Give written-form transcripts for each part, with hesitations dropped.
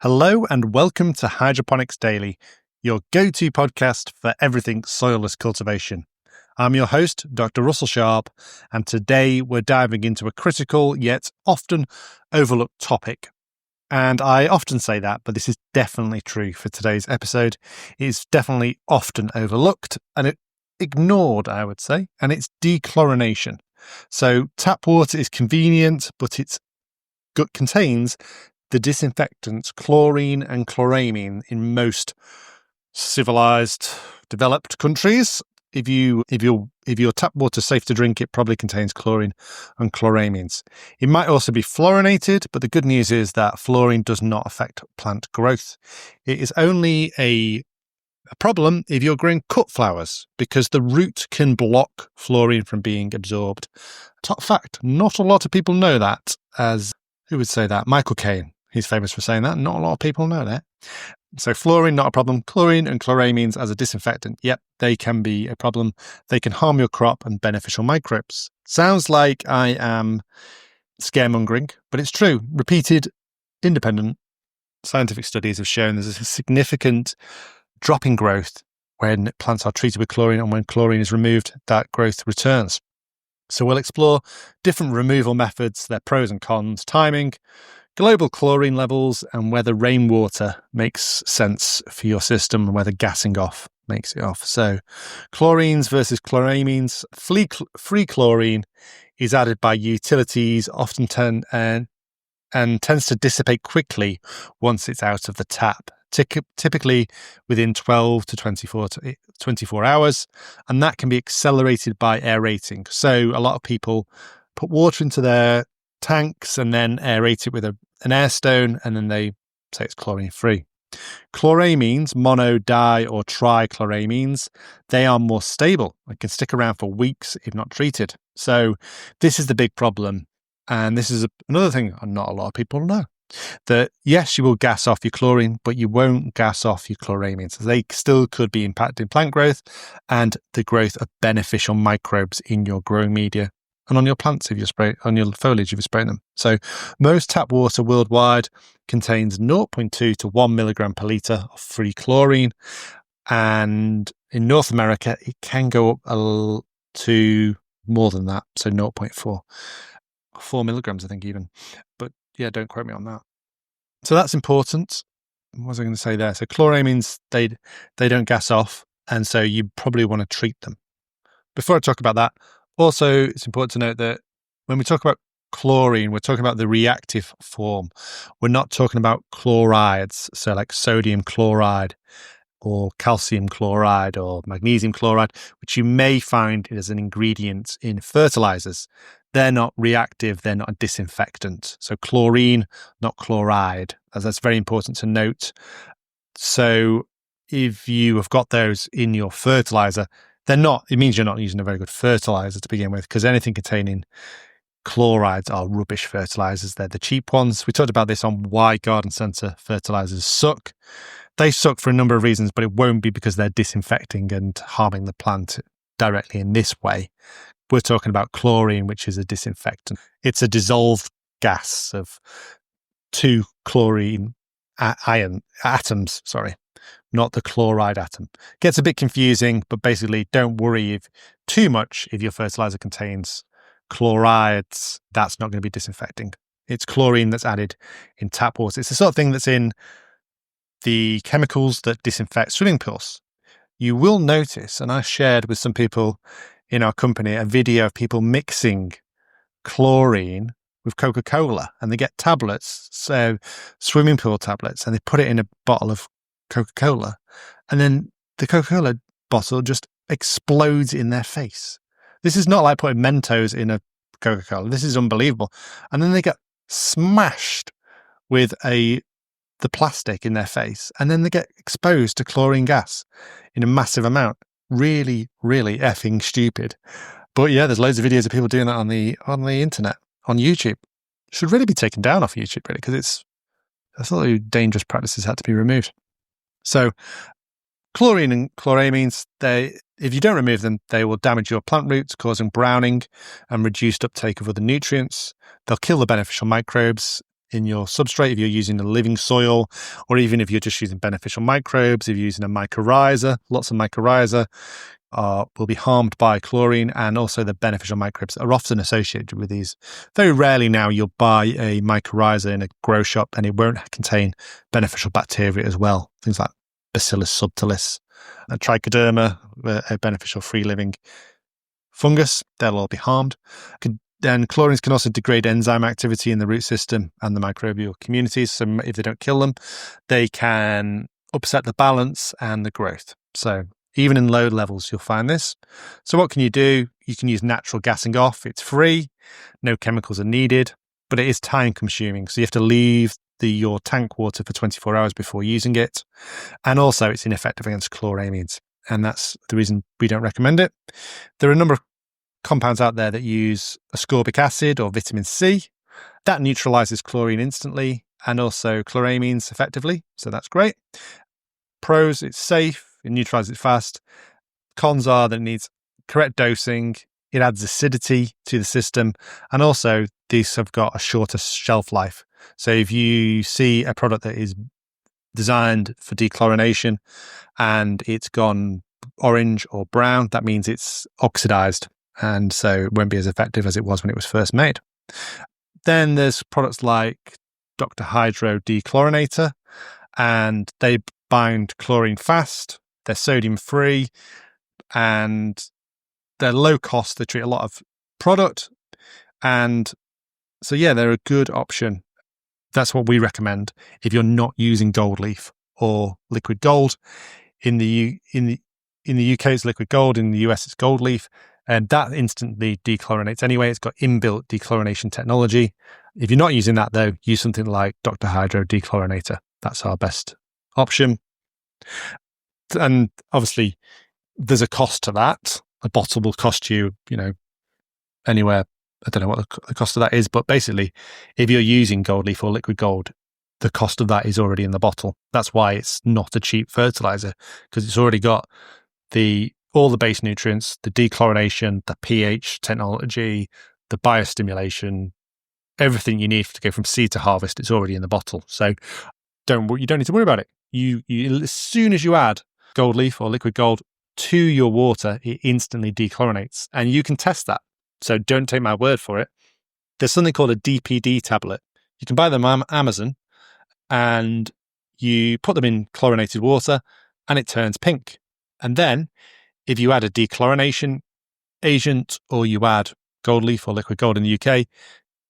Hello and welcome to Hydroponics Daily, your go-to podcast for everything soilless cultivation. I'm your host, Dr. Russell Sharp, and today we're diving into a critical yet often overlooked topic. And I often say that, but this is definitely true for today's episode. It's definitely often overlooked and ignored, I would say, and it's dechlorination. So tap water is convenient, but it contains the disinfectants chlorine and chloramine in most civilized, developed countries. If your tap water is safe to drink, it probably contains chlorine and chloramines. It might also be fluorinated, but the good news is that fluorine does not affect plant growth. It is only a problem if you're growing cut flowers, because the root can block fluorine from being absorbed. Top fact, not a lot of people know that, as who would say that? Michael Caine. He's famous for saying that. Not a lot of people know that. So fluorine, not a problem. Chlorine and chloramines as a disinfectant. Yep, they can be a problem. They can harm your crop and beneficial microbes. Sounds like I am scaremongering, but it's true. Repeated, independent scientific studies have shown there's a significant drop in growth when plants are treated with chlorine, and when chlorine is removed, that growth returns. So we'll explore different removal methods, their pros and cons, timing, global chlorine levels, and whether rainwater makes sense for your system and whether gassing off makes it off. So chlorines versus chloramines. Free chlorine is added by utilities, often and tends to dissipate quickly once it's out of the tap, typically within 12 to 24 hours, and that can be accelerated by aerating. So a lot of people put water into their tanks and then aerate it with an air stone, and then they say it's chlorine free. Chloramines, mono, di, or trichloramines, they are more stable and can stick around for weeks if not treated. So this is the big problem. And this is another thing not a lot of people know. That yes, you will gas off your chlorine, but you won't gas off your chloramines. They still could be impacting plant growth and the growth of beneficial microbes in your growing media and on your plants if you spray, on your foliage if you spray them. So most tap water worldwide contains 0.2 to 1 milligram per litre of free chlorine. And in North America, it can go up to more than that. So 0.4. 4 milligrams, I think even. But yeah, don't quote me on that. So that's important. What was I going to say there? So chloramines, they don't gas off. And so you probably want to treat them. Before I talk about that, also, it's important to note that when we talk about chlorine, we're talking about the reactive form. We're not talking about chlorides, so like sodium chloride or calcium chloride or magnesium chloride, which you may find as an ingredient in fertilizers. They're not reactive, they're not a disinfectant. So chlorine, not chloride, as that's very important to note. So if you have got those in your fertilizer, it means you're not using a very good fertilizer to begin with, because anything containing chlorides are rubbish fertilizers. They're the cheap ones. We talked about this on why garden centre fertilizers suck. They suck for a number of reasons, but it won't be because they're disinfecting and harming the plant directly in this way. We're talking about chlorine, which is a disinfectant. It's a dissolved gas of 2 chlorine atoms, not the chloride atom. Gets a bit confusing, but basically don't worry if your fertilizer contains chlorides, that's not going to be disinfecting. It's chlorine that's added in tap water. It's the sort of thing that's in the chemicals that disinfect swimming pools. You will notice, and I shared with some people in our company a video of people mixing chlorine with Coca-Cola, and they get tablets, so swimming pool tablets, and they put it in a bottle of Coca-Cola, and then the Coca-Cola bottle just explodes in their face. This is not like putting Mentos in a Coca-Cola. This is unbelievable. And then they get smashed with the plastic in their face, and then they get exposed to chlorine gas in a massive amount. Really, really effing stupid. But yeah, there's loads of videos of people doing that on the internet, on YouTube. Should really be taken down off YouTube, really, because I thought dangerous practices had to be removed. So chlorine and chloramines, if you don't remove them, they will damage your plant roots, causing browning and reduced uptake of other nutrients. They'll kill the beneficial microbes. in your substrate, if you're using a living soil, or even if you're just using beneficial microbes, if you're using a mycorrhiza, lots of mycorrhiza will be harmed by chlorine, and also the beneficial microbes are often associated with these. Very rarely now you'll buy a mycorrhiza in a grow shop and it won't contain beneficial bacteria as well. Things like Bacillus subtilis, a trichoderma, a beneficial free-living fungus, they'll all be harmed. Then chlorines can also degrade enzyme activity in the root system and the microbial communities. So if they don't kill them, they can upset the balance and the growth. So even in low levels, you'll find this. So what can you do? You can use natural gassing off. It's free. No chemicals are needed, but it is time consuming. So you have to leave your tank water for 24 hours before using it. And also it's ineffective against chloramines. And that's the reason we don't recommend it. There are a number of compounds out there that use ascorbic acid or vitamin C. That neutralizes chlorine instantly and also chloramines effectively. So that's great. Pros, it's safe. It neutralizes it fast. Cons are that it needs correct dosing. It adds acidity to the system. And also, these have got a shorter shelf life. So if you see a product that is designed for dechlorination and it's gone orange or brown, that means it's oxidized. And so it won't be as effective as it was when it was first made. Then there's products like Dr. Hydro Dechlorinator, and they bind chlorine fast. They're sodium free and they're low cost. They treat a lot of product. And so, yeah, they're a good option. That's what we recommend if you're not using gold leaf or liquid gold. In the UK, it's liquid gold. In the US, it's gold leaf. And that instantly dechlorinates anyway. It's got inbuilt dechlorination technology. If you're not using that, though, use something like Dr. Hydro Dechlorinator. That's our best option. And obviously, there's a cost to that. A bottle will cost you, anywhere. I don't know what the cost of that is, but basically, if you're using gold leaf or liquid gold, the cost of that is already in the bottle. That's why it's not a cheap fertilizer, because it's already got all the base nutrients, the dechlorination, the pH technology, the biostimulation, everything you need to go from seed to harvest. It's already in the bottle. So you don't need to worry about it. You as soon as you add gold leaf or liquid gold to your water, it instantly dechlorinates, and you can test that. So don't take my word for it. There's something called a DPD tablet. You can buy them on Amazon, and you put them in chlorinated water, and it turns pink. And then, if you add a dechlorination agent or you add gold leaf or liquid gold in the UK,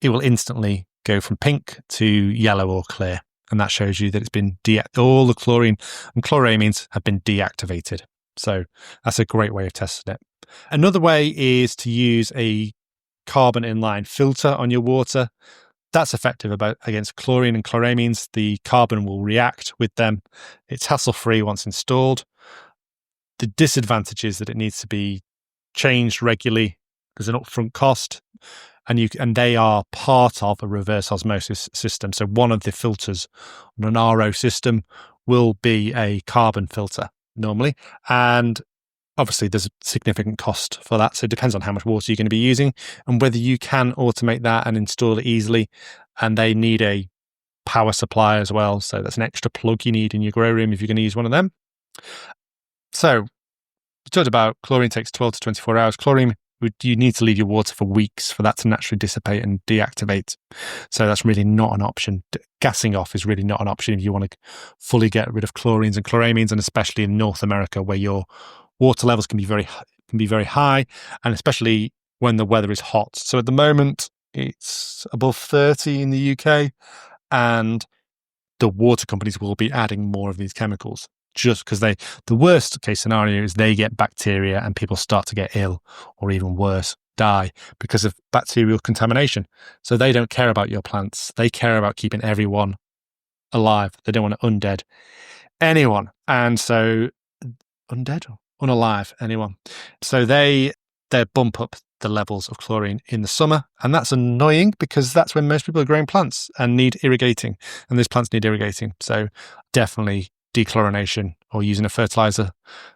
it will instantly go from pink to yellow or clear. And that shows you that it's been all the chlorine and chloramines have been deactivated. So that's a great way of testing it. Another way is to use a carbon inline filter on your water. That's effective against chlorine and chloramines. The carbon will react with them. It's hassle-free once installed. The disadvantage is that it needs to be changed regularly. There's an upfront cost, and they are part of a reverse osmosis system. So one of the filters on an RO system will be a carbon filter normally, and obviously there's a significant cost for that. So it depends on how much water you're going to be using and whether you can automate that and install it easily. And they need a power supply as well. So that's an extra plug you need in your grow room if you're going to use one of them. So we talked about chlorine takes 12 to 24 hours. Chlorine, you need to leave your water for weeks for that to naturally dissipate and deactivate. So that's really not an option. Gassing off is really not an option if you want to fully get rid of chlorines and chloramines, and especially in North America where your water levels can be very high, and especially when the weather is hot. So at the moment, it's above 30 in the UK, and the water companies will be adding more of these chemicals just because the worst case scenario is they get bacteria and people start to get ill, or even worse, die because of bacterial contamination. So they don't care about your plants. They care about keeping everyone alive. They don't want to undead anyone. And so undead or unalive anyone. So they bump up the levels of chlorine in the summer, and that's annoying because that's when most people are growing plants and need irrigating, and these plants need irrigating. So definitely dechlorination or using a fertilizer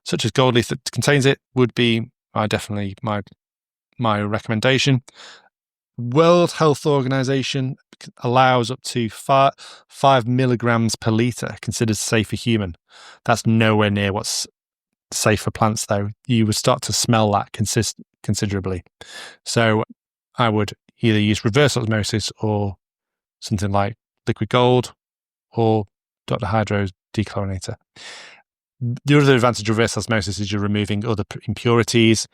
such as gold leaf that contains it would be definitely my recommendation. World Health Organization allows up to 5 milligrams per litre, considered safe for human. That's nowhere near what's safe for plants, though. You would start to smell that considerably. So I would either use reverse osmosis or something like liquid gold or Dr. Hydro's dechlorinator. The other advantage of reverse osmosis is you're removing other impurities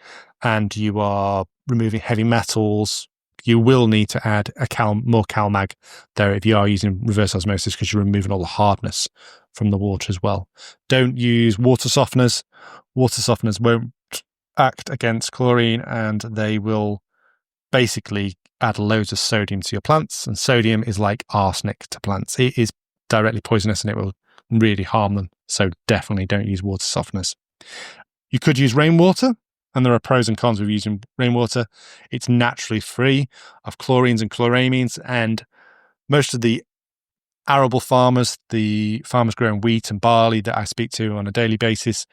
and you are removing heavy metals. You will need to add more CalMag there if you are using reverse osmosis, because you're removing all the hardness from the water as well. Don't use water softeners. Water softeners won't act against chlorine, and they will basically add loads of sodium to your plants. And sodium is like arsenic to plants. It is directly poisonous and it will really harm them. So definitely don't use water softeners. You could use rainwater, and there are pros and cons with using rainwater. It's naturally free of chlorines and chloramines, and most of the arable farmers, the farmers growing wheat and barley that I speak to on a daily basis,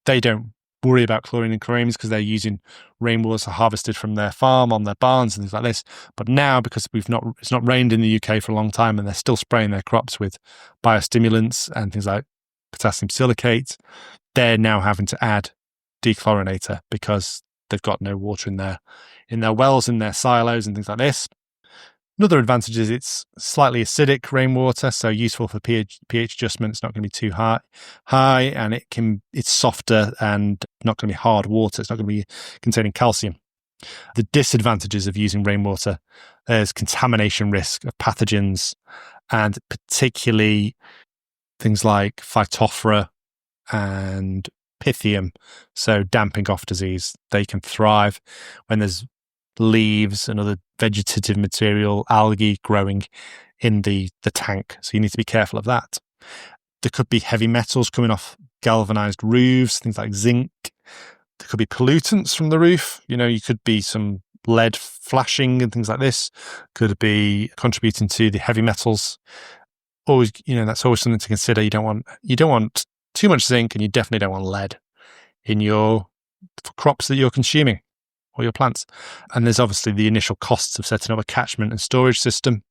they don't worry about chlorine and chloramines because they're using rainwater harvested from their farm on their barns and things like this. But now, because it's not rained in the UK for a long time, and they're still spraying their crops with biostimulants and things like potassium silicate, they're now having to add dechlorinator because they've got no water in their wells, in their silos and things like this. Another advantage is it's slightly acidic rainwater, so useful for pH adjustment. It's not going to be too high, and it's softer and not going to be hard water. It's not going to be containing calcium. The disadvantages of using rainwater is contamination risk of pathogens, and particularly things like Phytophthora and Pythium, so damping off disease. They can thrive when there's leaves and other vegetative material, algae growing in the tank. So you need to be careful of that. There could be heavy metals coming off galvanized roofs, things like zinc. There could be pollutants from the roof. You could be some lead flashing and things like this. Could be contributing to the heavy metals. Always, that's always something to consider. You don't want too much zinc, and you definitely don't want lead in your crops that you're consuming or your plants. And there's obviously the initial costs of setting up a catchment and storage system.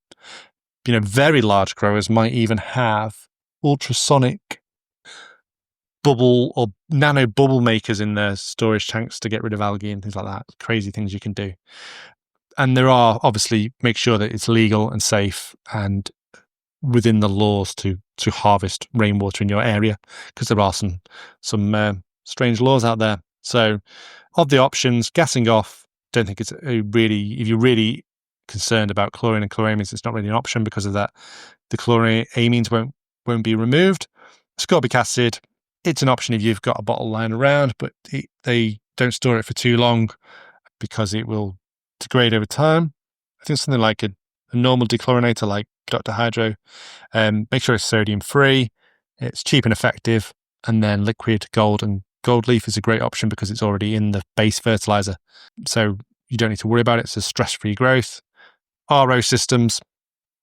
Very large growers might even have ultrasonic bubble or nano bubble makers in their storage tanks to get rid of algae and things like that. Crazy things you can do. And there are, obviously, make sure that it's legal and safe and within the laws to harvest rainwater in your area, because there are some strange laws out there. So of the options, gassing off, don't think it's if you're really concerned about chlorine and chloramines, it's not really an option because of that. The chloramines won't be removed. Ascorbic acid, it's an option if you've got a bottle lying around, but they don't store it for too long because it will degrade over time. I think something like a normal dechlorinator like Dr. Hydro, make sure it's sodium free, it's cheap and effective, and then liquid gold and gold leaf is a great option because it's already in the base fertilizer. So you don't need to worry about it. It's a stress-free growth. RO systems,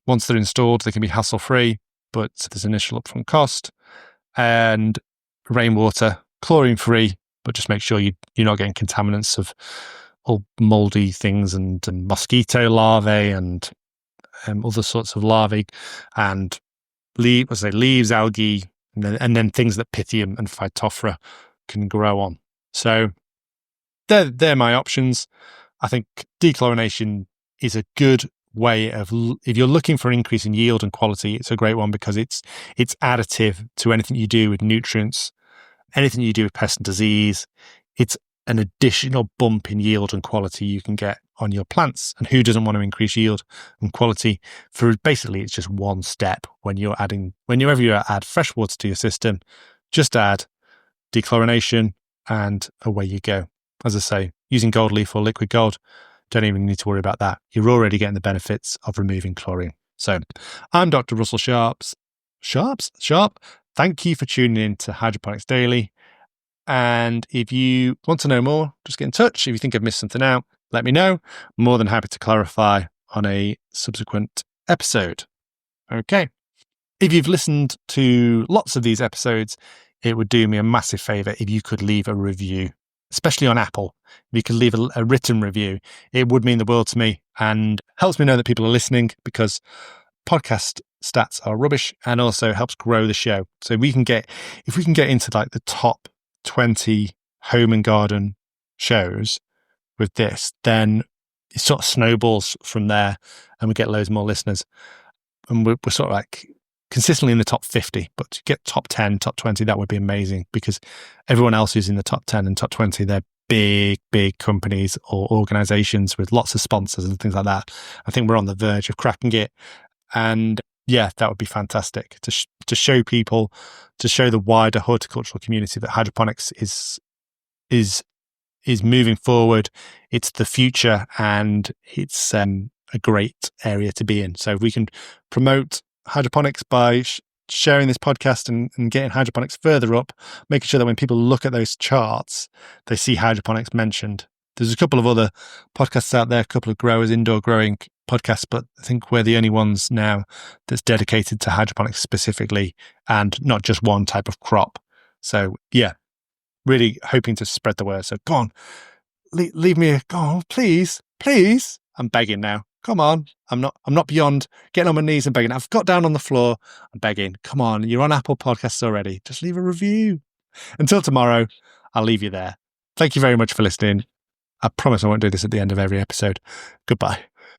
once they're installed, they can be hassle-free, but there's initial upfront cost. And rainwater, chlorine-free, but just make sure you're not getting contaminants of all moldy things and mosquito larvae and other sorts of larvae and leaves, algae, and then things that Pythium and Phytophthora can grow on. So they're my options. I think dechlorination is a good way of, if you're looking for an increase in yield and quality, it's a great one because it's additive to anything you do with nutrients, anything you do with pest and disease. It's an additional bump in yield and quality you can get on your plants. And who doesn't want to increase yield and quality? For basically, it's just one step whenever you add fresh water to your system, just add dechlorination and away you go. As I say, using gold leaf or liquid gold, don't even need to worry about that. You're already getting the benefits of removing chlorine. So I'm Dr. Russell Sharp. Thank you for tuning in to Hydroponics Daily. And if you want to know more, just get in touch. If you think I've missed something out, let me know. I'm more than happy to clarify on a subsequent episode. Okay. If you've listened to lots of these episodes, it would do me a massive favor if you could leave a review. especially on Apple, if you could leave a written review, it would mean the world to me and helps me know that people are listening, because podcast stats are rubbish, and also helps grow the show. So if we can get into like the top 20 home and garden shows with this, then it sort of snowballs from there and we get loads more listeners. And we're sort of like consistently in the top 50, but to get top 10, top 20, that would be amazing, because everyone else who's in the top 10 and top 20, they're big companies or organizations with lots of sponsors and things like that. I think we're on the verge of cracking it. And yeah, that would be fantastic to show people, to show the wider horticultural community that hydroponics is moving forward. It's the future, and it's a great area to be in. So if we can promote hydroponics by sharing this podcast and getting hydroponics further up, making sure that when people look at those charts, they see hydroponics mentioned. There's a couple of other podcasts out there, a couple of growers, indoor growing podcasts, but I think we're the only ones now that's dedicated to hydroponics specifically, and not just one type of crop. So yeah, really hoping to spread the word. So go on, leave me, go on, please. I'm begging now. Come on. I'm not beyond getting on my knees and begging. I've got down on the floor. I'm begging. Come on. You're on Apple Podcasts already. Just leave a review. Until tomorrow, I'll leave you there. Thank you very much for listening. I promise I won't do this at the end of every episode. Goodbye.